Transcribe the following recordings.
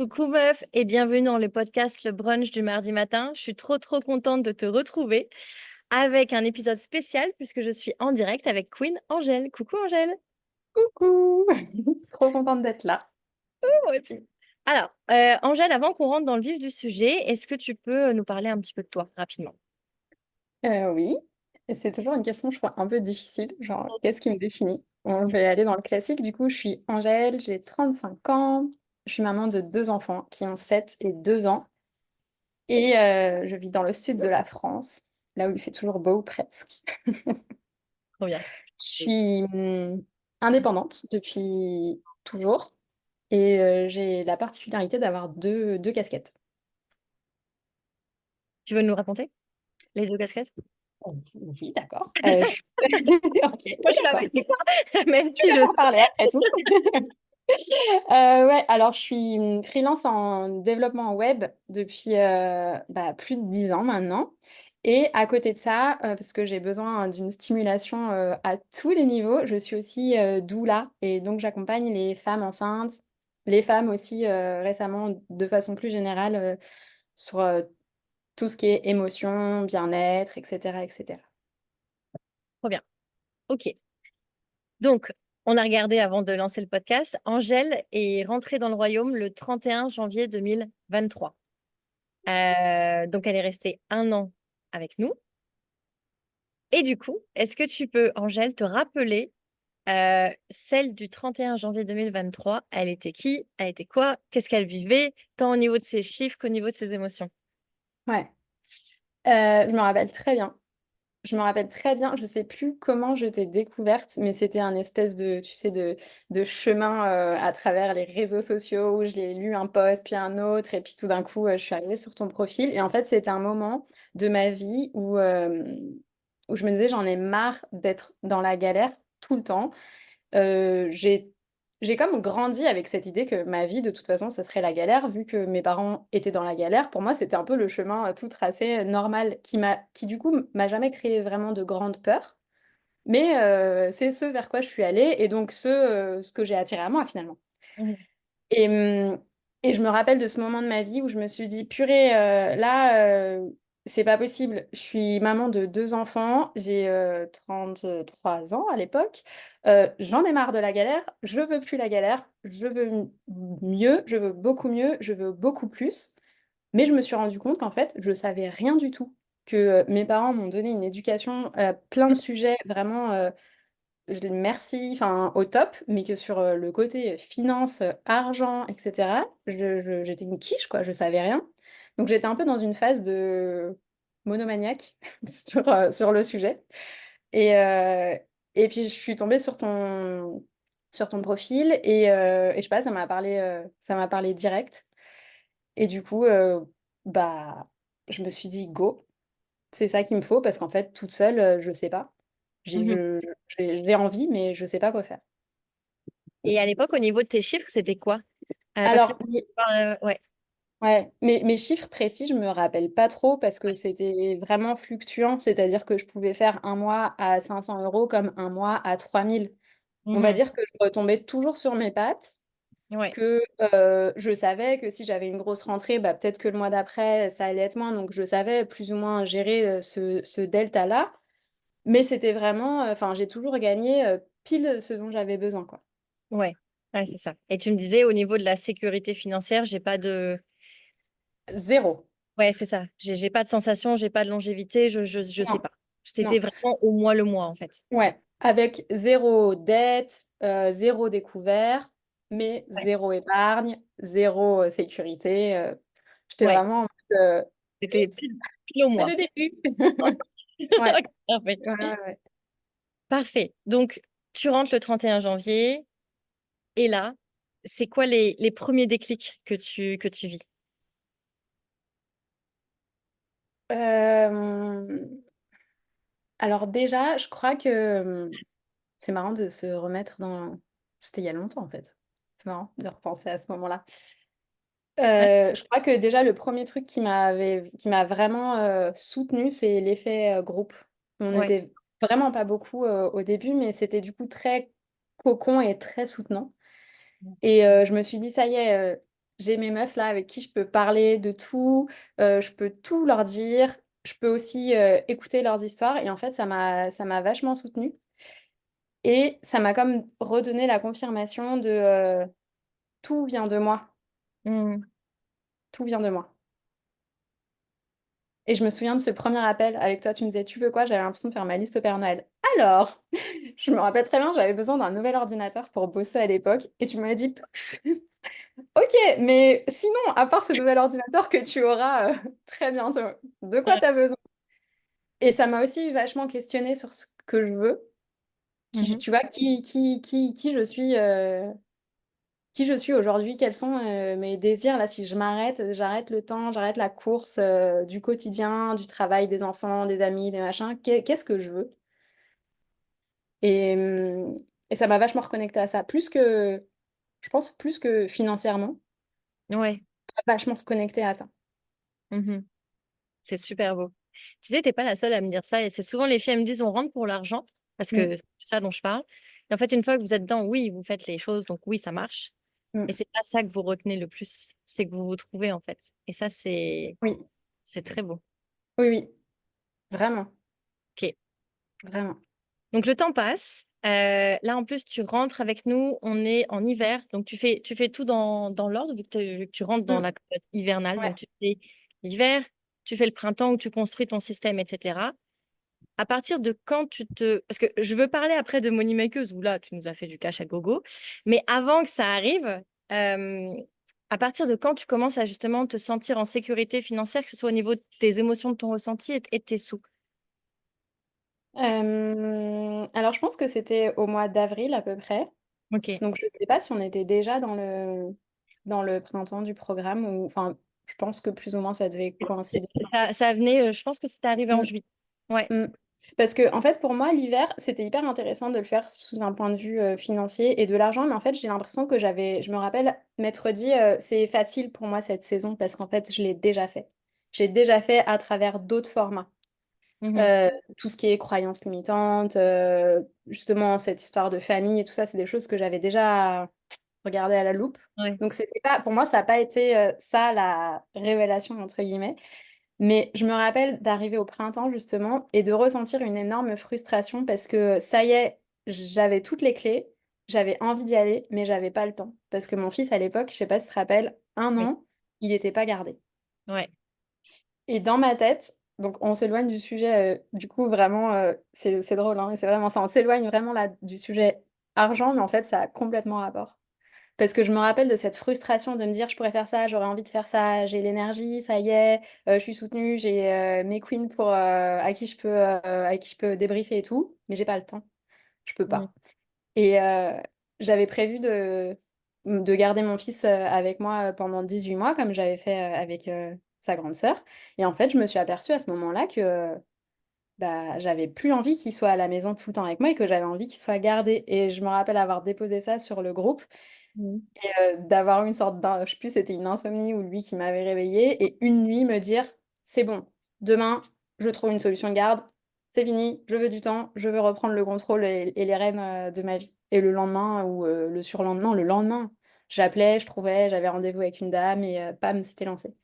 Coucou meuf et bienvenue dans le podcast Le Brunch du mardi matin. Je suis trop contente de te retrouver avec un épisode spécial puisque je suis en direct avec Queen Angèle. Coucou Angèle. Coucou! Trop contente d'être là. Moi aussi. Alors, Angèle, avant qu'on rentre dans le vif du sujet, est-ce que tu peux nous parler un petit peu de toi rapidement? Oui, et c'est toujours une question, je crois, un peu difficile, genre qu'est-ce qui me définit? Bon, je vais aller dans le classique, du coup, je suis Angèle, j'ai 35 ans, je suis maman de 2 enfants qui ont 7 et 2 ans et je vis dans le sud de la France, là où il fait toujours beau, presque. Trop bien. Je suis, indépendante depuis toujours et j'ai la particularité d'avoir deux casquettes. Tu veux nous raconter les deux casquettes? Oh, oui, d'accord. Je OK, Moi, je la d'accord. connais pas, même Je si vais je en parler après tout. Ouais, alors je suis freelance en développement web depuis plus de 10 ans maintenant. Et à côté de ça, parce que j'ai besoin d'une stimulation à tous les niveaux, je suis aussi doula. Et donc j'accompagne les femmes enceintes, les femmes aussi récemment de façon plus générale sur tout ce qui est émotion, bien-être, etc., etc. Trop bien. Ok. Donc, on a regardé avant de lancer le podcast. Angèle est rentrée dans le royaume le 31 janvier 2023. Donc, elle est restée un an avec nous. Et du coup, est-ce que tu peux, Angèle, te rappeler celle du 31 janvier 2023? Elle était qui? Elle était quoi? Qu'est-ce qu'elle vivait? Tant au niveau de ses chiffres qu'au niveau de ses émotions. Ouais. Je me rappelle très bien. Je me rappelle très bien, je sais plus comment je t'ai découverte, mais c'était un espèce de, tu sais, de chemin à travers les réseaux sociaux où je l'ai lu un post, puis un autre, et puis tout d'un coup, je suis arrivée sur ton profil. Et en fait, c'était un moment de ma vie où je me disais, j'en ai marre d'être dans la galère tout le temps. J'ai comme grandi avec cette idée que ma vie, de toute façon, ça serait la galère, vu que mes parents étaient dans la galère. Pour moi, c'était un peu le chemin tout tracé, normal, qui du coup, m'a jamais créé vraiment de grande peur. Mais c'est ce vers quoi je suis allée et donc ce que j'ai attiré à moi, finalement. Mhm. Et, et je me rappelle de ce moment de ma vie où je me suis dit, purée, là, c'est pas possible. Je suis maman de 2 enfants, j'ai 3 ans à l'époque. J'en ai marre de la galère, je veux plus la galère, je veux mieux, je veux beaucoup mieux, je veux beaucoup plus. Mais je me suis rendu compte qu'en fait, je savais rien du tout. Que mes parents m'ont donné une éducation à plein de sujets vraiment. Je les merci, enfin, au top, mais que sur le côté finance, argent, etc., j'étais une quiche, quoi, je savais rien. Donc j'étais un peu dans une phase de monomaniaque sur le sujet. Et, euh, et puis je suis tombée sur ton profil et je sais pas, ça m'a parlé direct. Et du coup, bah, je me suis dit, go, c'est ça qu'il me faut parce qu'en fait, toute seule, je sais pas. Mhm. J'ai envie, mais je sais pas quoi faire. Et à l'époque, au niveau de tes chiffres, c'était quoi? Parce que, Alors, ouais. ouais, mes chiffres précis, je me rappelle pas trop parce que c'était vraiment fluctuant. C'est-à-dire que je pouvais faire un mois à 500 euros comme un mois à 3000. On va Mhm. dire que je retombais toujours sur mes pattes, Ouais. que je savais que si j'avais une grosse rentrée, bah, peut-être que le mois d'après, ça allait être moins. Donc, je savais plus ou moins gérer ce delta-là. Mais c'était vraiment, enfin, j'ai toujours gagné pile ce dont j'avais besoin, quoi. Ouais. Ouais, c'est ça. Et tu me disais, au niveau de la sécurité financière, j'ai pas de. Zéro. Ouais, c'est ça. J'ai pas de sensation, j'ai pas de longévité, je sais Non, pas. C'était non. vraiment au mois, en fait. Ouais. Avec zéro dette, zéro découvert, mais Ouais. zéro épargne, zéro sécurité. J'étais Ouais. vraiment en mode, C'était pile au c'est mois. le début. Ouais. Ok, parfait. Ouais, ouais, ouais. Parfait. Donc, tu rentres le 31 janvier et là, c'est quoi les premiers déclics que tu vis? Euh, alors déjà, je crois que c'est marrant de se remettre dans... C'était il y a longtemps en fait. C'est marrant de repenser à ce moment-là. Ouais. Je crois que déjà le premier truc qui m'a vraiment soutenue, c'est l'effet groupe. On Ouais. n'était vraiment pas beaucoup au début, mais c'était du coup très cocon et très soutenant. Et je me suis dit, ça y est, j'ai mes meufs là avec qui je peux parler de tout, je peux tout leur dire, je peux aussi écouter leurs histoires et en fait ça m'a vachement soutenue et ça m'a comme redonné la confirmation de tout vient de moi, Mmh. tout vient de moi. Et je me souviens de ce premier appel avec toi, tu me disais: «Tu veux quoi?» J'avais l'impression de faire ma liste au Père Noël. Alors, je me rappelle très bien, j'avais besoin d'un nouvel ordinateur pour bosser à l'époque et tu m'as dit: «OK, mais sinon, à part ce nouvel ordinateur que tu auras, très bientôt, de quoi Ouais. tu as besoin?» Et ça m'a aussi vachement questionnée sur ce que je veux, Mmh qui mh. tu vois, qui je suis aujourd'hui, quels sont, mes désirs là, si je m'arrête, j'arrête le temps, j'arrête la course, du quotidien, du travail, des enfants, des amis, des machins, qu'est-ce que je veux? Et et ça m'a vachement reconnectée à ça, plus que je pense plus que financièrement, Ouais. ça m'a vachement reconnectée à ça. Mmh. C'est super beau. Tu sais, tu es pas la seule à me dire ça et c'est souvent les filles, elles me disent: «On rentre pour l'argent», parce Mmh, que c'est ça dont je parle et en fait, une fois que vous êtes dedans, oui, vous faites les choses, donc oui, ça marche, mmh. mais c'est pas ça que vous retenez le plus, c'est que vous vous trouvez, en fait et ça, Oui, c'est très beau. oui, oui, vraiment, OK. vraiment. Donc le temps passe, là, en plus, tu rentres avec nous, on est en hiver, donc tu fais tout dans l'ordre vu que tu rentres dans Mmh, la période hivernale, ouais. donc tu fais l'hiver, tu fais le printemps où tu construis ton système et cetera. À partir de quand tu te parce que je veux parler après de Money Makers où là, tu nous as fait du cash à gogo, mais avant que ça arrive, hem, à partir de quand tu commences à justement te sentir en sécurité financière, que ce soit au niveau de tes émotions, de ton ressenti et de tes sous? Alors je pense que c'était au mois d'avril à peu près, OK. donc je sais pas si on était déjà dans le printemps du programme ou enfin, je pense que plus ou moins ça devait C'est coïncider. ça venait, je pense que c'était arrivé en Mmh, juillet. Ouais. mmh. Parce que en fait, pour moi, l'hiver, c'était hyper intéressant de le faire sous un point de vue, financier et de l'argent, mais en fait, j'ai l'impression que je me rappelle m'être dit, «C'est facile pour moi cette saison» parce qu'en fait, je l'ai déjà fait. J'ai déjà fait à travers d'autres formats. Mmh mh. Heu, Tout ce qui est croyances limitantes, justement cette histoire de famille et tout ça, c'est des choses que j'avais déjà regardées à la loupe. Ouais. Donc c'était pas pour moi, ça a pas été, ça la «révélation» entre guillemets. Mais je me rappelle d'arriver au printemps justement et de ressentir une énorme frustration parce que ça y est, j'avais toutes les clés, j'avais envie d'y aller, mais j'avais pas le temps. Parce que mon fils à l'époque, je sais pas si tu te rappelles, 1 Oui. an, il était pas gardé. Ouais. Et dans ma tête, donc on s'éloigne du sujet, du coup vraiment, c'est drôle, hein, mais c'est vraiment ça. On s'éloigne vraiment là du sujet argent, mais en fait ça a complètement rapport. Parce que je me rappelle de cette frustration de me dire: «Je pourrais faire ça, j'aurais envie de faire ça, j'ai l'énergie, ça y est, je suis soutenue, j'ai, mes queens pour, à qui je peux débriefer et tout, mais j'ai pas le temps, je peux Mmh. pas». Et j'avais prévu de garder mon fils, avec moi, pendant 18 mois comme j'avais fait, avec, sa grande sœur et en fait, je me suis aperçue à ce moment-là que, bah, j'avais plus envie qu'il soit à la maison tout le temps avec moi et que j'avais envie qu'il soit gardé et je me rappelle avoir déposé ça sur le groupe Mmh. et d'avoir eu une sorte je sais plus, c'était une insomnie ou lui qui m'avait réveillée et une nuit me dire: «C'est bon, demain, je trouve une solution de garde, c'est fini, je veux du temps, je veux reprendre le contrôle et les rênes, de ma vie» et le lendemain ou le surlendemain, le lendemain, j'appelais, je trouvais, j'avais rendez-vous avec une dame et bam, c'était lancé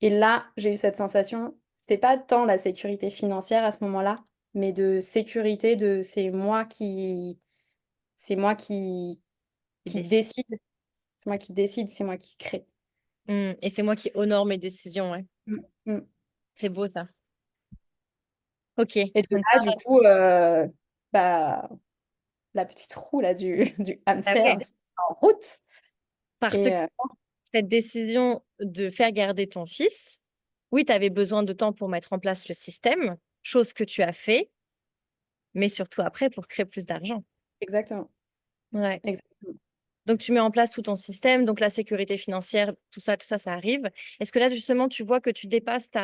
et là, j'ai eu cette sensation, c'était pas tant la sécurité financière à ce moment-là, mais de sécurité de c'est moi qui Tu qui décides. décide, c'est moi qui décide, c'est moi qui crée. Mmh et c'est moi qui honore mes décisions, ouais. Mmh, mmh C'est beau ça. OK, et de donc là, là, du coup, bah, la petite roue là du du bah, ouais, hamster s'est en route parce et que cette décision de faire garder ton fils, oui, tu avais besoin de temps pour mettre en place le système, chose que tu as fait, mais surtout après pour créer plus d'argent. exactement, Ouais. exactement. Donc tu mets en place tout ton système, donc la sécurité financière, tout ça, ça arrive. Est-ce que là, justement, tu vois que tu dépasses tu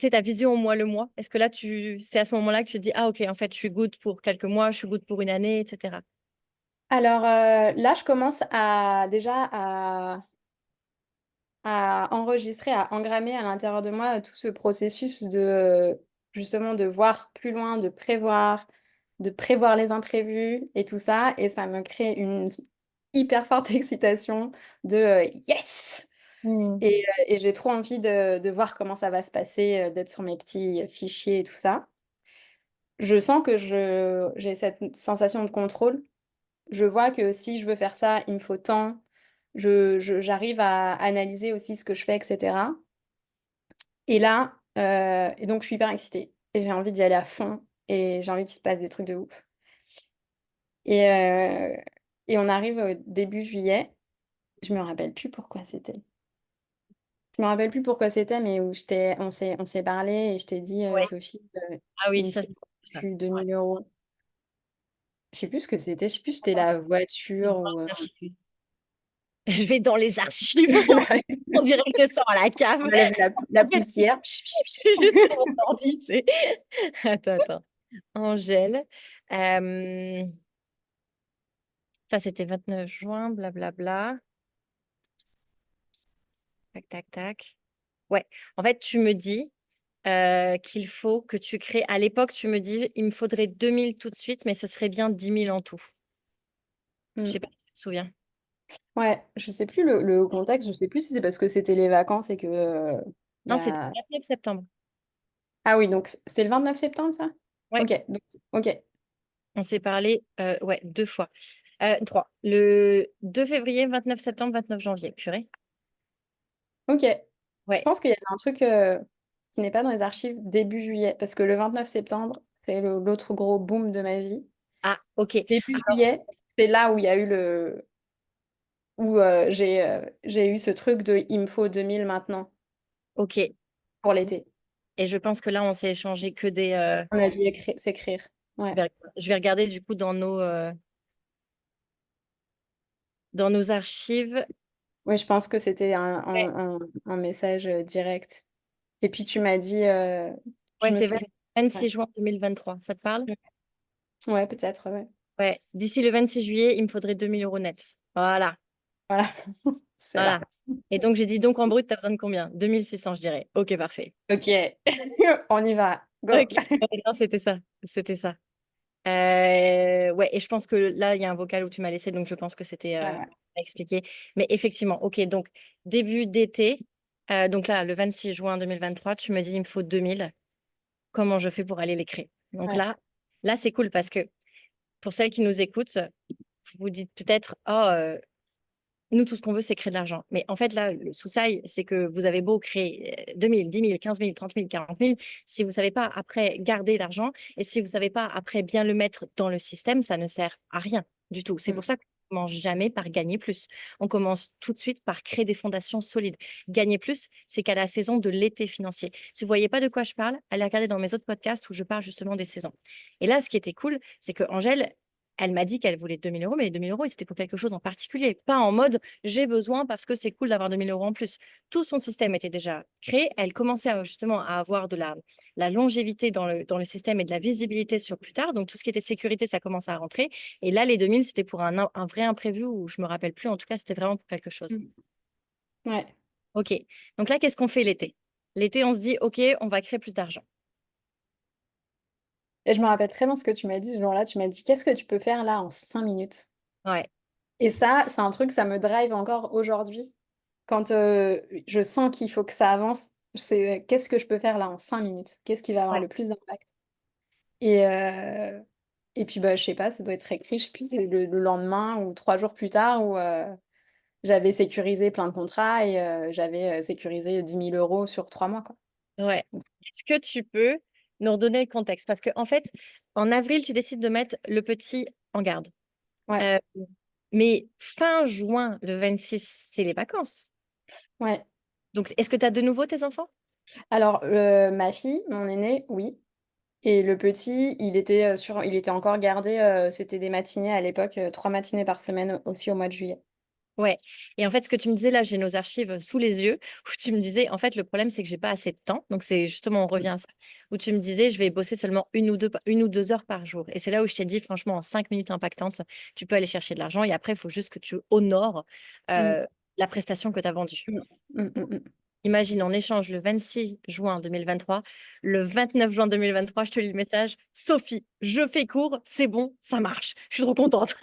sais, ta vision au mois le mois? Est-ce que là, c'est à ce moment-là que tu te dis: «Ah OK, en fait, je suis good pour quelques mois, je suis good pour une année» et cetera? Alors, là, je commence à déjà à enregistrer, à engrammer à l'intérieur de moi, tout ce processus de, justement de voir plus loin, de prévoir les imprévus et tout ça et ça me crée une hyper forte excitation de yes! Hmm. Et j'ai trop envie de voir comment ça va se passer, d'être sur mes petits fichiers et tout ça. Je sens que j'ai cette sensation de contrôle. Je vois que si je veux faire ça, il me faut tant. J'arrive à analyser aussi ce que je fais, etc. Et là, et donc je suis hyper excitée. Et j'ai envie d'y aller à fond. Et j'ai envie qu'il se passe des trucs de ouf. Et, euh, et on arrive au début juillet. Je me rappelle plus pourquoi c'était. Je me rappelle plus pourquoi c'était, mais où on s'est parlé et je t'ai dit, Ouais. Sophie, Ah oui, il me ça, faut c'est ça. plus de Ouais. 1 000 euros. Je sais plus ce que c'était. Je sais plus si c'était la Je vais voiture dans ou. les archives. Je vais dans les archives. Ouais. On dirait que je sors à la On cave. enlève la En fait, poussière. je suis juste sur mon ordi, tu sais. Attends, attends. Angèle. Euh, Ça, c'était 29 juin, blablabla. Tac, tac, tac. Ouais. En fait, tu me dis qu'il faut que tu crées. À l'époque, tu me dis, il me faudrait 2000 tout de suite, mais ce serait bien 10 000 en tout. Je sais Mm. pas si tu te souviens. Ouais, je sais plus le contexte. Je sais plus si c'est parce que c'était les vacances et que. Non, c'était Bah... le 29 septembre. Ah oui, donc c'était le 29 septembre, ça? Ouais. Ok, ok. On s'est parlé, ouais, 2 fois. Trois. Le 2 février, 29 septembre, 29 janvier. Purée. Ok. Je Ouais. pense qu'il y avait un truc qui n'est pas dans les archives début juillet, parce que le 29 septembre, c'est l'autre gros boom de ma vie. Ah, ok. Début Alors, juillet, c'est là où il y a eu où j'ai eu ce truc de il me faut 2000 maintenant ok. pour l'été. Et je pense que là, on s'est échangé que des. On a dit s'écrire. Ouais. Je vais regarder du coup dans nos archives. Oui, je pense que c'était Ouais, un message direct. Et puis tu m'as dit, je ouais, me c'est souviens. Ouais, 26 juin 2023. Ça te parle? ouais, peut-être, ouais. Ouais. D'ici le 26 juillet, il me faudrait 2000 € net. Voilà. Voilà, c'est Voilà. là. Et donc, j'ai dit, donc en brut, tu as besoin de combien? 2600, je dirais. Ok, parfait. Ok, on y va. Go. Ok. Ouais, non, c'était ça. C'était ça. Ouais, et je pense que là, il y a un vocal où tu m'as laissé, donc je pense que c'était Ouais, ouais. à expliquer. Mais effectivement, ok, donc début d'été, donc là, le 26 juin 2023, tu me dis, il me faut 2000. Comment je fais pour aller les créer? Donc Ouais. là, c'est cool parce que pour celles qui nous écoutent, vous vous dites peut-être, oh, nous, tout ce qu'on veut, c'est créer de l'argent. Mais en fait, là, le sous-sail, c'est que vous avez beau créer 2000, 10 000, 15 000, 30 000, 40 000, si vous ne savez pas après garder l'argent et si vous ne savez pas après bien le mettre dans le système, ça ne sert à rien du tout. C'est Mm, pour ça qu'on ne commence jamais par gagner plus. On commence tout de suite par créer des fondations solides. Gagner plus, c'est qu'à la saison de l'été financier. Si vous ne voyez pas de quoi je parle, allez regarder dans mes autres podcasts où je parle justement des saisons. Et là, ce qui était cool, c'est que Angèle, elle m'a dit qu'elle voulait 2000 euros, mais les 2000 euros, c'était pour quelque chose en particulier, pas en mode j'ai besoin parce que c'est cool d'avoir 2000 € en plus. Tout son système était déjà créé. Elle commençait justement à avoir de la longévité dans le système et de la visibilité sur plus tard. Donc, tout ce qui était sécurité, ça commence à rentrer. Et là, les 2000, c'était pour un vrai imprévu où je me rappelle plus. En tout cas, c'était vraiment pour quelque chose. mm. Ouais. OK. Donc là, qu'est-ce qu'on fait l'été? L'été, on se dit, OK, on va créer plus d'argent. Et je me rappelle très bien ce que tu m'as dit ce jour-là. Tu m'as dit, qu'est-ce que tu peux faire là en 5 minutes? Ouais, Et ça, c'est un truc, ça me drive encore aujourd'hui. Quand je sens qu'il faut que ça avance, c'est qu'est-ce que je peux faire là en 5 minutes? Qu'est-ce qui va avoir ouais, le plus d'impact? Et, euh, et puis, bah, je sais pas, ça doit être écrit, je sais plus, c'est le lendemain ou 3 jours plus tard où j'avais sécurisé plein de contrats et j'avais sécurisé 10 000 € sur 3 mois, quoi. ouais. Est-ce que tu peux nous redonner le contexte? Parce qu'en fait, en avril, tu décides de mettre le petit en garde. Ouais, Euh, mais fin juin, le 26, c'est les vacances. ouais. Donc, est-ce que tu as de nouveau tes enfants? Alors, ma fille, mon aîné, oui. Et le petit, il était encore gardé, c'était des matinées à l'époque, 3 matinées par semaine aussi au mois de juillet. Ouais. Et en fait, ce que tu me disais, là, j'ai nos archives sous les yeux, où tu me disais, en fait, le problème, c'est que j'ai pas assez de temps. Donc, c'est justement, on revient à ça, où tu me disais, je vais bosser seulement 1 ou 2 heures par jour. Et c'est là où je t'ai dit, franchement, en 5 minutes impactantes, tu peux aller chercher de l'argent. Et après, il faut juste que tu honores Mmh. la prestation que tu as vendue. Mmh. Mmh, mmh, mmh. imagine, on échange le 26 juin 2023. Le 29 juin 2023, je te lis le message. Sophie, je fais court, c'est bon, ça marche. Je suis trop contente.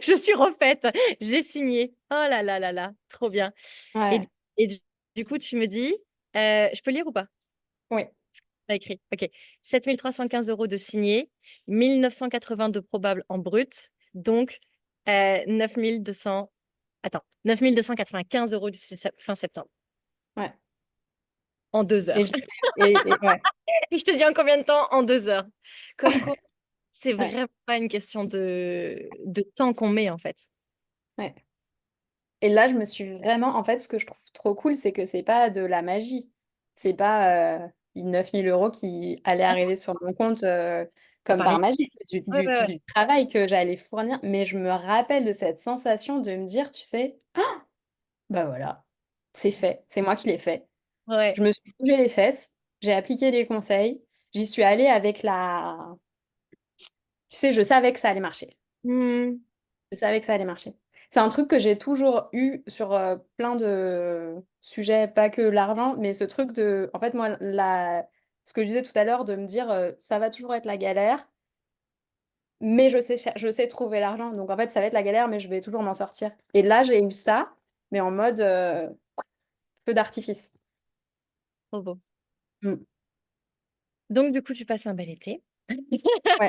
Je suis refaite. J'ai signé. Oh là là là là, trop bien. Et, Ouais, et du coup, tu me dis, je peux lire ou pas? oui. Pas écrit. Ok. 7 315 € de signé, 1 980 de probable en brut, donc 9 200. Attends, 9 295 € d'ici fin septembre, Ouais. en 2 heures. Et, ouais. Et je te dis en combien de temps? En 2 heures. Comme quoi, c'est Ouais. vraiment pas une question de temps qu'on met, en fait. Ouais. Et là, je me suis vraiment. En fait, ce que je trouve trop cool, c'est que c'est pas de la magie. C'est pas 9 000 € qui allaient arriver sur mon compte C'est comme par pareil. magie. C'est Ouais, ouais, ouais. du travail que j'allais fournir. Mais je me rappelle de cette sensation de me dire, tu sais, bah voilà, c'est fait. C'est moi qui l'ai fait. Ouais. Je me suis bougé les fesses, j'ai appliqué les conseils, j'y suis allée avec la. Tu sais, je savais que ça allait marcher. Hmm. Je savais que ça allait marcher. C'est un truc que j'ai toujours eu sur plein de sujets, pas que l'argent, mais ce truc de. En fait, moi, ce que je disais tout à l'heure, de me dire ça va toujours être la galère, mais je sais trouver l'argent. Donc, en fait, ça va être la galère, mais je vais toujours m'en sortir. Et là, j'ai eu ça, mais en mode feu d'artifice. Trop beau. Mm. Donc, du coup, tu passes un bel été. Ouais,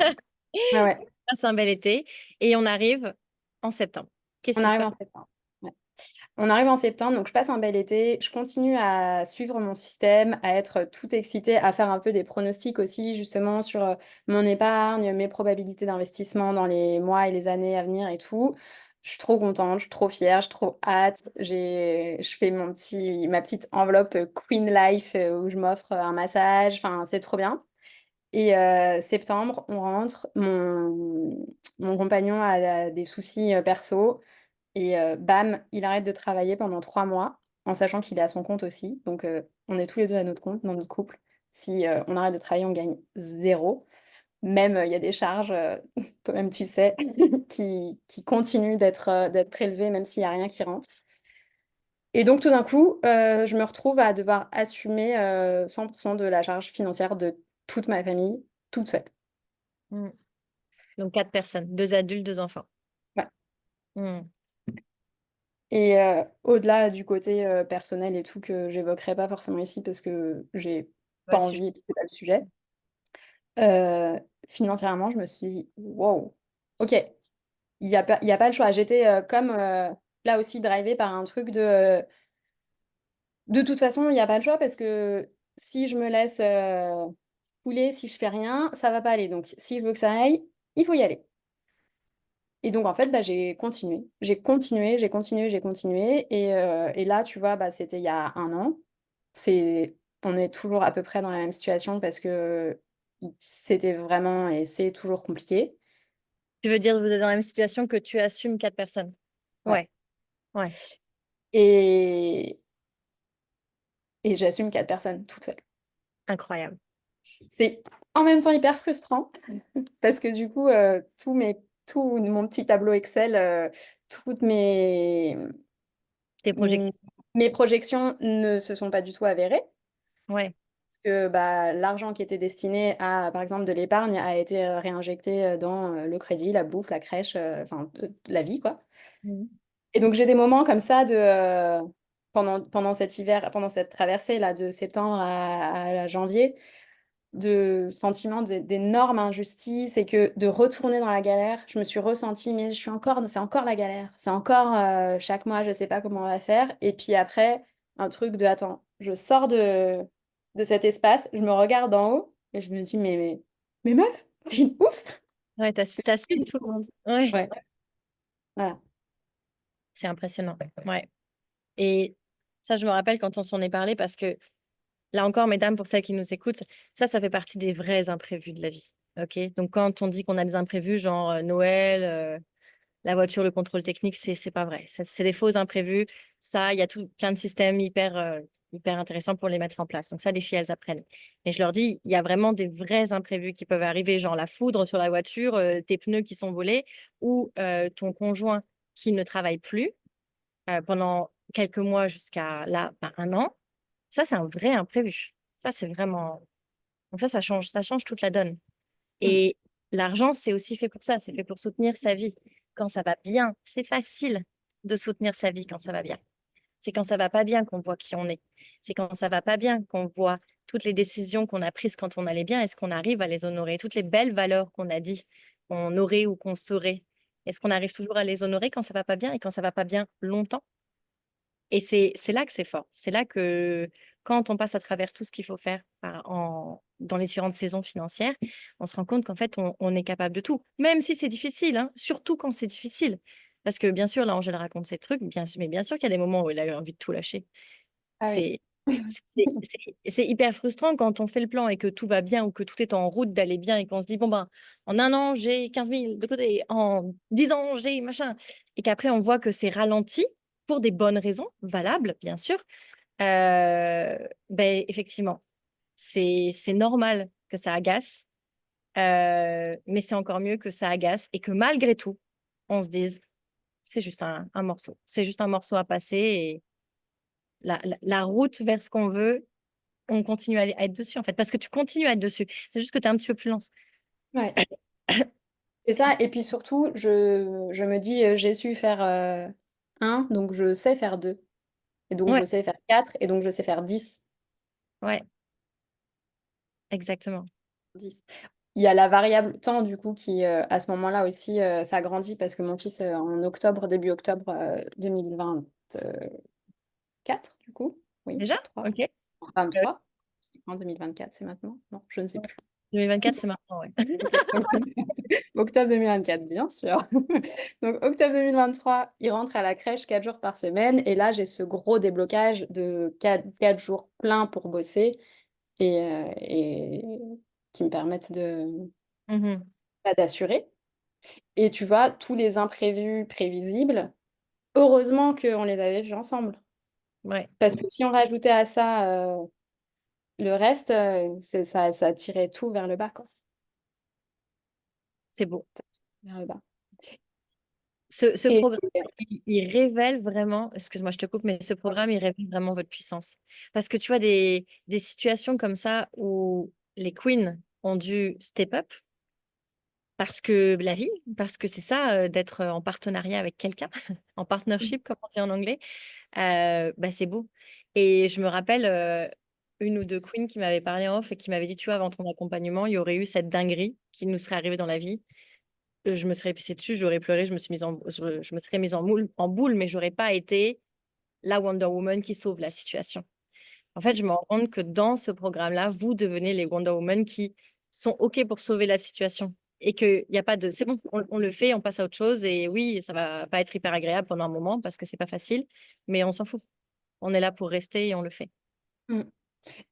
ouais, ouais. Passe un bel été et on arrive en septembre. Qu'est-ce On qui se arrive passe? en septembre. Ouais. On arrive en septembre, donc je passe un bel été. Je continue à suivre mon système, à être tout excitée, à faire un peu des pronostics aussi, justement, sur mon épargne, mes probabilités d'investissement dans les mois et les années à venir et tout. Je suis trop contente, je suis trop fière, j'ai trop hâte. Je fais ma petite enveloppe Queen Life où je m'offre un massage. Enfin, c'est trop bien. Et septembre, on rentre. Mon compagnon a des soucis perso. Et bam, il arrête de travailler pendant 3 mois, en sachant qu'il est à son compte aussi. Donc, on est tous les deux à notre compte dans notre couple. Si on arrête de travailler, on gagne zéro. Même, il y a des charges, toi-même tu sais, qui continuent d'être prélevées, même s'il n'y a rien qui rentre. Et donc, tout d'un coup, je me retrouve à devoir assumer 100% de la charge financière de toute ma famille, toute seule. Hmm. Donc, 4 personnes, 2 adultes, 2 enfants. Ouais. Hmm. Et au-delà du côté personnel et tout que j'évoquerai pas forcément ici parce que j'ai Pas pas le sujet. envie et puis c'est pas le sujet. euh, Financièrement, je me suis dit, wow, ok, il y a pas le choix. J'étais comme là aussi drivée par un truc de toute façon, il n'y a pas le choix parce que si je me laisse couler, si je fais rien, ça va pas aller. Donc, si je veux que ça aille, il faut y aller. Et donc, en fait, bah, j'ai continué. J'ai continué, j'ai continué, j'ai continué. Et là, tu vois, bah, c'était il y a un an. On est toujours à peu près dans la même situation parce que c'était vraiment et c'est toujours compliqué. Tu veux dire que vous êtes dans la même situation que tu assumes 4 personnes? Ouais. Ouais, ouais, Et, et j'assume 4 personnes toute seule. incroyable. C'est en même temps hyper frustrant parce que du coup, tout mon petit tableau Excel, toutes Tes mm, projections. mes projections ne se sont pas du tout avérées. Ouais. Parce que bah, l'argent qui était destiné à, par exemple, de l'épargne a été réinjecté dans le crédit, la bouffe, la crèche, enfin, la vie, quoi. Mhm. Et donc, j'ai des moments comme ça pendant cet hiver, pendant cette traversée là, de septembre à janvier, de sentiments d'énorme injustice et que de retourner dans la galère, je me suis ressentie, mais c'est encore la galère. C'est encore chaque mois, je sais pas comment on va faire. Et puis après, un truc de, attends, je sors de cet espace, je me regarde d'en haut et je me dis, mais meuf, t'es une ouf! Ouais, t'assumes tout le monde. Ouais, Ouais, voilà. c'est impressionnant. Ouais. Et ça, je me rappelle quand on s'en est parlé parce que là encore, mesdames, pour celles qui nous écoutent, ça fait partie des vrais imprévus de la vie. OK? Donc, quand on dit qu'on a des imprévus, genre Noël, la voiture, le contrôle technique, c'est pas vrai. C'est des faux imprévus. Ça, il y a tout plein de systèmes hyper intéressants pour les mettre en place. Donc, ça, les filles, elles apprennent. Mais je leur dis, il y a vraiment des vrais imprévus qui peuvent arriver, genre la foudre sur la voiture, tes pneus qui sont volés ou ton conjoint qui ne travaille plus pendant quelques mois jusqu'à là, ben, un an, ça, c'est un vrai imprévu. Ça, c'est vraiment... Donc ça change toute la donne. Mm. Et l'argent, c'est aussi fait pour ça, c'est fait pour soutenir sa vie. Quand ça va bien, c'est facile de soutenir sa vie quand ça va bien. C'est quand ça va pas bien qu'on voit qui on est. C'est quand ça va pas bien qu'on voit toutes les décisions qu'on a prises quand on allait bien, est-ce qu'on arrive à les honorer? Toutes les belles valeurs qu'on a dit qu'on aurait ou qu'on saurait, est-ce qu'on arrive toujours à les honorer quand ça va pas bien et quand ça va pas bien longtemps? Et c'est là que c'est fort. C'est là que quand on passe à travers tout ce qu'il faut faire dans les différentes saisons financières, on se rend compte qu'en fait, on est capable de tout. Même si c'est difficile, hein, surtout quand c'est difficile. Parce que bien sûr, là, Angèle raconte ces trucs, mais bien sûr qu'il y a des moments où elle a eu envie de tout lâcher. Ah oui. C'est c'est hyper frustrant quand on fait le plan et que tout va bien ou que tout est en route d'aller bien et qu'on se dit, bon, ben, en un an, j'ai 15 000 de côté, en 10 ans, j'ai machin. Et qu'après, on voit que c'est ralenti pour des bonnes raisons, valables, bien sûr. Ben, effectivement, c'est normal que ça agace, mais c'est encore mieux que ça agace et que malgré tout, on se dise, c'est juste un morceau. C'est juste un morceau à passer et la route vers ce qu'on veut, on continue à être dessus, en fait, parce que tu continues à être dessus. C'est juste que tu es un petit peu plus lente. Ouais. C'est ça. Et puis surtout, je me dis, j'ai su faire 1, donc je sais faire 2. Et donc je Ouais, sais faire 4, et donc je sais faire 10. ouais, exactement. 10. Il y a la variable temps, du coup, qui, à ce moment-là aussi, ça grandit parce que mon fils, en octobre, début octobre 2024, du coup, oui, Déjà? 3, Ok. 23. En 2024, c'est maintenant? Non, je ne sais plus. 2024, c'est maintenant, ouais. Ok, donc octobre 2024, bien sûr. Donc octobre 2023, il rentre à la crèche 4 jours par semaine. Et là, j'ai ce gros déblocage de 4 jours pleins pour bosser et qui me permettent Mhm. d'assurer. Et tu vois, tous les imprévus prévisibles, heureusement qu'on les avait vus ensemble. Ouais, Parce que si on rajoutait à ça le reste, ça tirait tout vers le bas, quoi. c'est beau. Vers le bas. Ce Et programme, il révèle vraiment, excuse-moi, je te coupe, mais ce programme, il révèle vraiment votre puissance. Parce que tu vois, des situations comme ça où les queens ont dû step up, parce que la vie, parce que c'est ça, d'être en partenariat avec quelqu'un, en partnership, comme on dit en anglais, bah, c'est beau. Et je me rappelle une ou deux queens qui m'avaient parlé en off et qui m'avaient dit, tu vois, avant ton accompagnement, il y aurait eu cette dinguerie qui nous serait arrivée dans la vie. Je me serais pissée dessus, j'aurais pleuré, je me serais mise en boule, mais j'aurais pas été la Wonder Woman qui sauve la situation. En fait, je me rends compte que dans ce programme-là, vous devenez les Wonder Woman qui sont OK pour sauver la situation. Et qu'il n'y a pas de... C'est bon, on le fait, on passe à autre chose. Et oui, ça va pas être hyper agréable pendant un moment parce que c'est pas facile, mais on s'en fout. On est là pour rester et on le fait. mmh.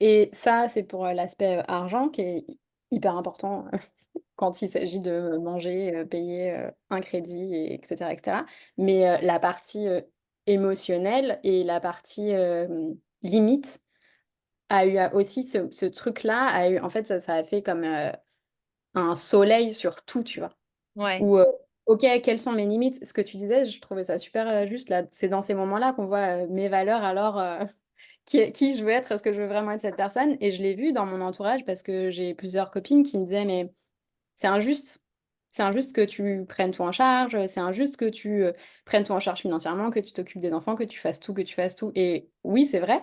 Et ça, c'est pour l'aspect argent qui est hyper important quand il s'agit de manger, payer un crédit, etc., etc. Mais la partie émotionnelle et la partie limite aussi ce truc-là, en fait, ça a fait comme un soleil sur tout, tu vois. Ouais, Où, OK, quelles sont mes limites? Ce que tu disais, je trouvais ça super juste là. C'est dans ces moments-là qu'on voit mes valeurs alors. Qui je veux être? Est-ce que je veux vraiment être cette personne? Et je l'ai vu dans mon entourage parce que j'ai plusieurs copines qui me disaient: «Mais c'est injuste. C'est injuste que tu prennes tout en charge, c'est injuste que tu, prennes tout en charge financièrement, que tu t'occupes des enfants, que tu fasses tout, que tu fasses tout». Et oui, c'est vrai,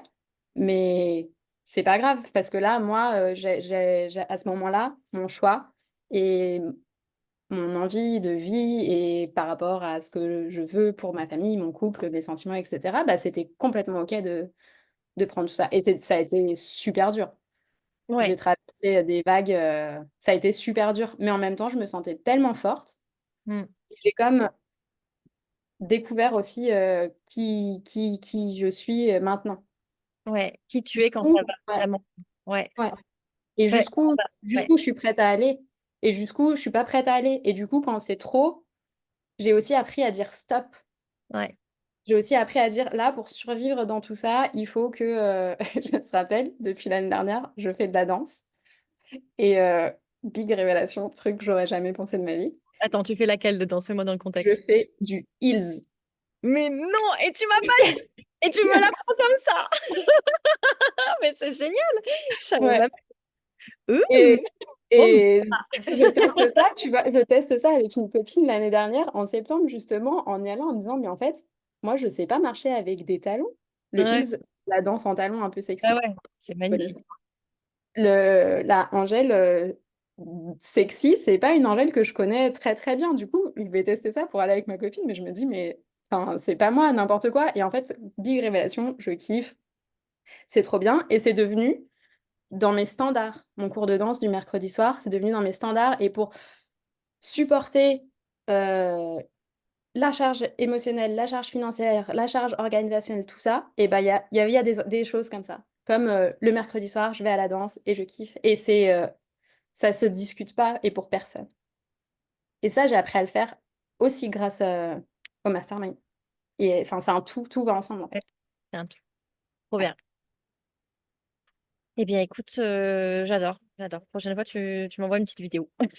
mais c'est pas grave parce que là, moi, j'ai à ce moment-là, mon choix et mon envie de vie et par rapport à ce que je veux pour ma famille, mon couple, mes sentiments et cetera, bah, c'était complètement OK de prendre tout ça. Et ça a été super dur. J'ai ouais. traversé des vagues, ça a été super dur, mais en même temps, je me sentais tellement forte Mm. et j'ai comme découvert aussi, qui je suis, maintenant. Ouais. Qui tu es quand Jusqu'où ça va ouais, vraiment. Ouais. ouais, et Ouais. Ouais. jusqu'où je suis prête à aller et jusqu'où je suis pas prête à aller. Et du coup, quand c'est trop, j'ai aussi appris à dire stop. Ouais. J'ai aussi appris à dire: «Là, pour survivre dans tout ça, il faut que», je te rappelle, depuis l'année dernière, je fais de la danse et big révélation, truc que j'aurais jamais pensé de ma vie, Attends, tu fais laquelle dedans? Fais-moi dans le je contexte. fais du heels. Mais non! Et tu m'as pas dit! Et tu me l'apprends comme ça. Mais c'est génial. Je savais Ouais. même. Hum, Et, bon. et je teste ça, tu vois, je teste ça avec une copine l'année dernière, en septembre, justement, en y allant, en me disant, mais en fait, moi, je sais pas marcher avec des talons. Le Ouais, heels, la danse en talons un peu ouais, sexy. ouais, c'est Je connais. magnifique. La Angèle sexy, c'est pas une Angèle que je connais très très bien. Du coup, je vais tester ça pour aller avec ma copine, mais je me dis, mais enfin, c'est pas moi, n'importe quoi. Et en fait, big révélation, je kiffe, c'est trop bien. Et c'est devenu dans mes standards. Mon cours de danse du mercredi soir, c'est devenu dans mes standards. Et pour supporter euh, la charge émotionnelle, la charge financière, la charge organisationnelle, tout ça, et ben il y a des choses comme ça. Comme le mercredi soir, je vais à la danse et je kiffe. Et ça se discute pas et pour personne. Et ça, j'ai appris à le faire aussi grâce au mastermind. Et enfin, c'est un tout, tout va ensemble en Ouais, fait. c'est un truc. Trop bien. Eh bien, écoute, j'adore, j'adore. Prochaine fois, tu m'envoies une petite vidéo. Ok.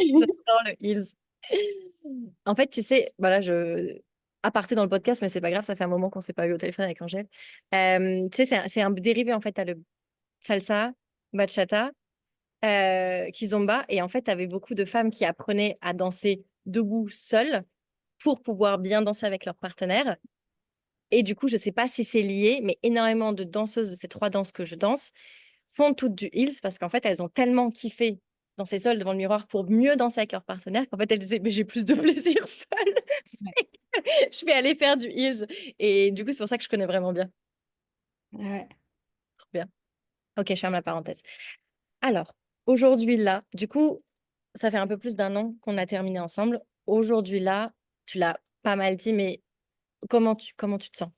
J'adore le Heels. En fait, tu sais, voilà, aparté dans le podcast, mais c'est pas grave, ça fait un moment qu'on s'est pas eu au téléphone avec Angèle. Tu sais, c'est un dérivé, en fait, t'as le salsa, bachata, kizomba, et en fait, t'avais beaucoup de femmes qui apprenaient à danser debout seules pour pouvoir bien danser avec leur partenaire. Et du coup, je sais pas si c'est lié, mais énormément de danseuses de ces trois danses que je danse font toutes du heels parce qu'en fait, elles ont tellement kiffé danser seules devant le miroir pour mieux danser avec leur partenaire qu'en fait, elles disaient, mais j'ai plus de plaisir seule. Ouais. Je vais aller faire du heels. Et du coup, c'est pour ça que je connais vraiment bien. Ouais. Trop bien. Ok, je ferme la parenthèse. Alors, aujourd'hui, là, du coup, ça fait un peu plus d'un an qu'on a terminé ensemble. Aujourd'hui, là, tu l'as pas mal dit, mais comment tu te sens?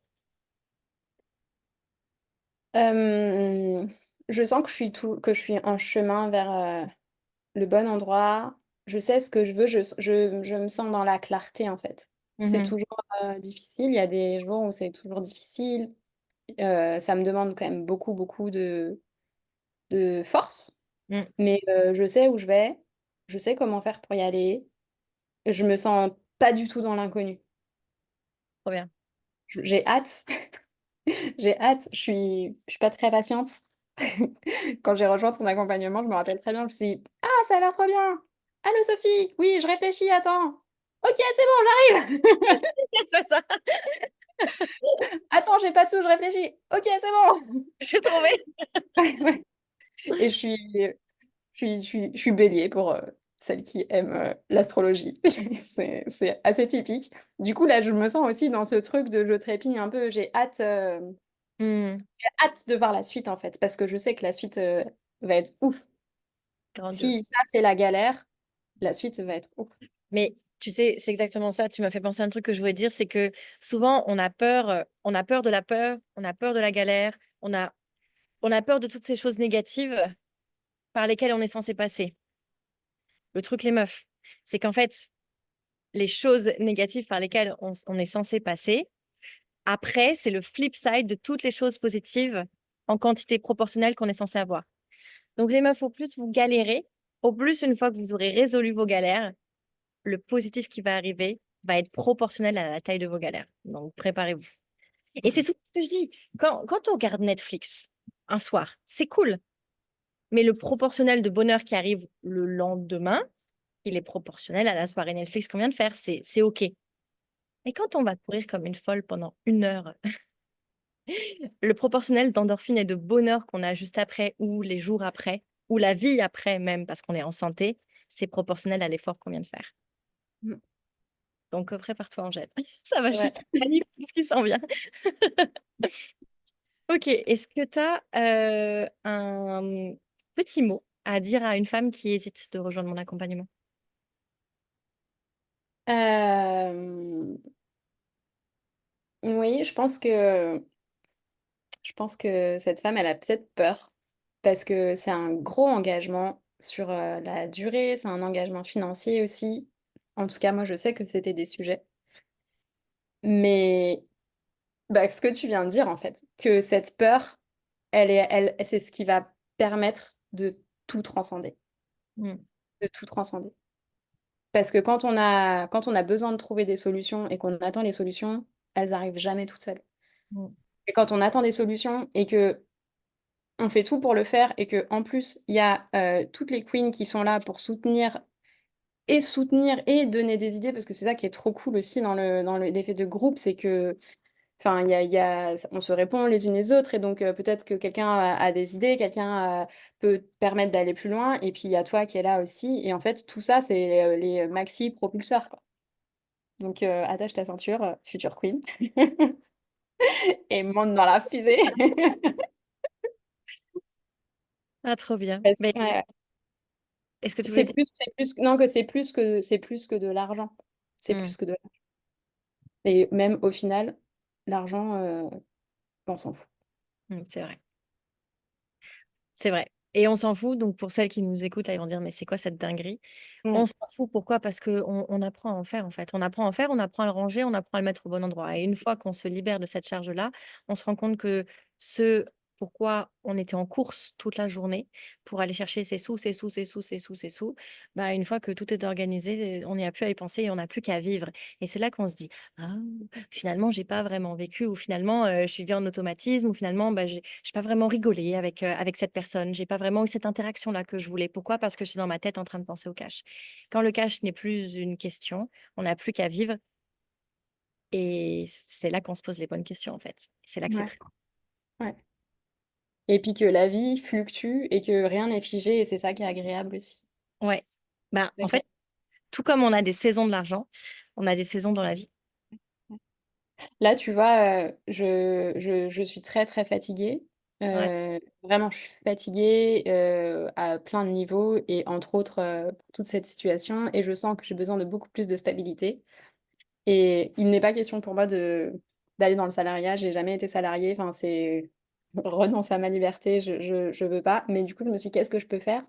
Euh, je sens que que je suis en chemin vers le bon endroit. Je sais ce que je veux. Je me sens dans la clarté en fait. C'est Mhm. toujours difficile. Il y a des jours où c'est toujours difficile. Ça me demande quand même beaucoup, beaucoup de force. Mm, Mais je sais où je vais. Je sais comment faire pour y aller. Je me sens pas du tout dans l'inconnu. trop bien. J'ai hâte. J'ai hâte. Je suis pas très patiente. Quand j'ai rejoint ton accompagnement, je me rappelle très bien. Je me suis dit, ah, ça a l'air trop bien. Allô, Sophie? Oui, je réfléchis, attends. Ok, c'est bon, j'arrive. C'est ça, Attends, j'ai pas de sous, je réfléchis. Ok, c'est bon. j'ai trouvé. Ouais, ouais. Et je suis bélier pour celles qui aiment l'astrologie. C'est assez typique. Du coup, là, je me sens aussi dans ce truc de je trépigne un peu. Hmm, J'ai hâte de voir la suite, en fait, parce que je sais que la suite va être ouf. Si grandiose. ça, c'est la galère, la suite va être ouf. Mais tu sais, c'est exactement ça. Tu m'as fait penser à un truc que je voulais dire, c'est que souvent on a peur de la peur, on a peur de la galère, on a peur de toutes ces choses négatives par lesquelles on est censé passer. Le truc, les meufs, c'est qu'en fait, les choses négatives par lesquelles on est censé passer, après, c'est le flip side de toutes les choses positives en quantité proportionnelle qu'on est censé avoir. Donc les meufs, au plus vous galérez, au plus une fois que vous aurez résolu vos galères, le positif qui va arriver va être proportionnel à la taille de vos galères. Donc, préparez-vous. Et c'est souvent ce que je dis. Quand on regarde Netflix un soir, c'est cool. Mais le proportionnel de bonheur qui arrive le lendemain, il est proportionnel à la soirée Netflix qu'on vient de faire. C'est OK. Mais quand on va courir comme une folle pendant 1 heure, le proportionnel d'endorphine et de bonheur qu'on a juste après, ou les jours après, ou la vie après même, parce qu'on est en santé, c'est proportionnel à l'effort qu'on vient de faire. Mm. Donc, prépare-toi, Angèle. Ça va Ouais. juste être magnifique ce qui s'en vient. Ok, est-ce que tu as un petit mot à dire à une femme qui hésite de rejoindre mon accompagnement? Euh, oui, je pense que cette femme, elle a peut-être peur parce que c'est un gros engagement sur la durée, c'est un engagement financier aussi. En tout cas, moi, je sais que c'était des sujets. Mais bah, ce que tu viens de dire, en fait, que cette peur, c'est ce qui va permettre de tout transcender, Hmm. de tout transcender. Parce que quand on a besoin de trouver des solutions et qu'on attend les solutions, elles arrivent jamais toutes seules. Mm. Et quand on attend des solutions et que on fait tout pour le faire et que en plus, il y a, toutes les queens qui sont là pour soutenir et donner des idées parce que c'est ça qui est trop cool aussi dans l'effet de groupe, c'est que, enfin, il y a on se répond les unes les autres et donc peut-être que quelqu'un a des idées, quelqu'un peut te permettre d'aller plus loin et puis il y a toi qui est là aussi et en fait tout ça c'est, les maxi propulseurs, quoi. Donc attache ta ceinture, future queen et monte dans la fusée. Ah, trop bien. Parce Mais ouais, ouais. est-ce que tu voulais C'est dire? plus c'est plus non, que c'est plus que de l'argent. C'est Mm. plus que de et même au final, l'argent, on s'en fout. Mm, c'est vrai. C'est vrai. Et on s'en fout. Donc, pour celles qui nous écoutent, là, ils vont dire, mais c'est quoi cette dinguerie? On Mmh. s'en fout. Pourquoi? Parce qu'on apprend à en faire, en fait. On apprend à en faire, on apprend à le ranger, on apprend à le mettre au bon endroit. Et une fois qu'on se libère de cette charge-là, on se rend compte que ce pourquoi on était en course toute la journée pour aller chercher ces sous, ces sous, ces sous, ces sous, ces sous, bah, une fois que tout est organisé, on n'y a plus à y penser et on n'a plus qu'à vivre. Et c'est là qu'on se dit, ah, finalement, j'ai pas vraiment vécu, ou finalement, je suis en automatisme, ou finalement, bah, j'ai pas vraiment rigolé avec cette personne. J'ai pas vraiment eu cette interaction-là que je voulais. Pourquoi? Parce que je suis dans ma tête en train de penser au cash. Quand le cash n'est plus une question, on n'a plus qu'à vivre et c'est là qu'on se pose les bonnes questions, en fait. C'est là que c'est Ouais, très ouais et puis que la vie fluctue et que rien n'est figé et c'est ça qui est agréable aussi. ouais. Ben, C'est en ça qui fait, tout comme on a des saisons de l'argent, on a des saisons dans la vie. là, tu vois, je suis très, très fatiguée, Ouais, vraiment je suis fatiguée, à plein de niveaux et entre autres, pour toute cette situation et je sens que j'ai besoin de beaucoup plus de stabilité. Et il n'est pas question pour moi d'aller dans le salariat. J'ai jamais été salariée, enfin, c'est renonce à ma liberté, je veux pas. Mais du coup, je me suis dit: «Qu'est-ce que je peux faire?»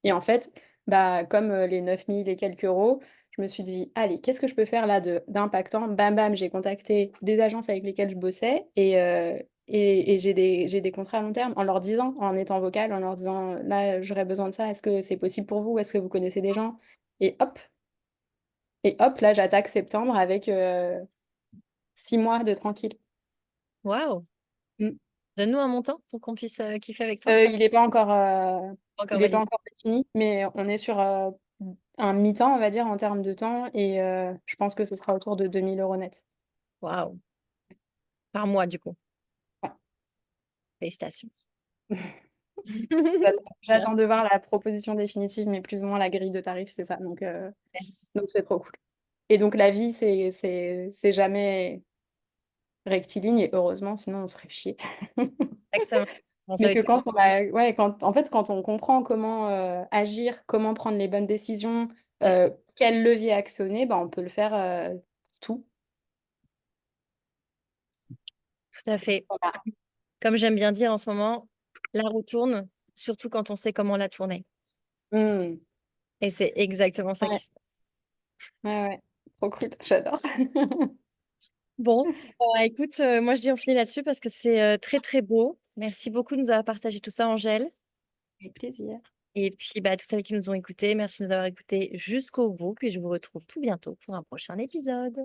Et en fait, bah, comme, les 9 000 et quelques euros, je me suis dit: «Allez, qu'est-ce que je peux faire là d'impactant?» Bam, bam, j'ai contacté des agences avec lesquelles je bossais et j'ai des contrats à long terme en leur disant, en étant vocale, en leur disant: «Là, j'aurais besoin de ça. Est-ce que c'est possible pour vous? Est-ce que vous connaissez des gens?» et hop, là, j'attaque septembre avec, 6 mois de tranquille. waouh! Mmh. Donne-nous un montant pour qu'on puisse, kiffer avec toi. Il est pas encore, Pas encore il est pas validé. encore défini, mais on est sur, un mi-temps, on va dire, en termes de temps et je pense que ce sera autour de 2 000 € net. Waouh! Par mois, du coup. Ouais. Félicitations. J'attends de voir la proposition définitive, mais plus ou moins la grille de tarifs, c'est ça, Yes. donc c'est trop cool et donc la vie, c'est jamais rectiligne et heureusement, sinon on se ferait chier. Exactement. On Mais savait que tout. quand on a ouais, quand en fait, quand on comprend comment, agir, comment prendre les bonnes décisions, Mmh, quel levier actionner, bah, on peut le faire, pour tout. tout à fait. Voilà. Comme j'aime bien dire en ce moment, la roue tourne, surtout quand on sait comment la tourner. Mmh. Et c'est exactement ça Ouais, qui se passe. ouais, ouais. Trop cool, j'adore. Bon, bah, écoute, moi je dis on finit là-dessus parce que c'est, très, très beau. Merci beaucoup de nous avoir partagé tout ça, Angèle. Avec plaisir. Et puis, bah, toutes celles qui nous ont écoutés, merci de nous avoir écoutés jusqu'au bout. Puis je vous retrouve tout bientôt pour un prochain épisode.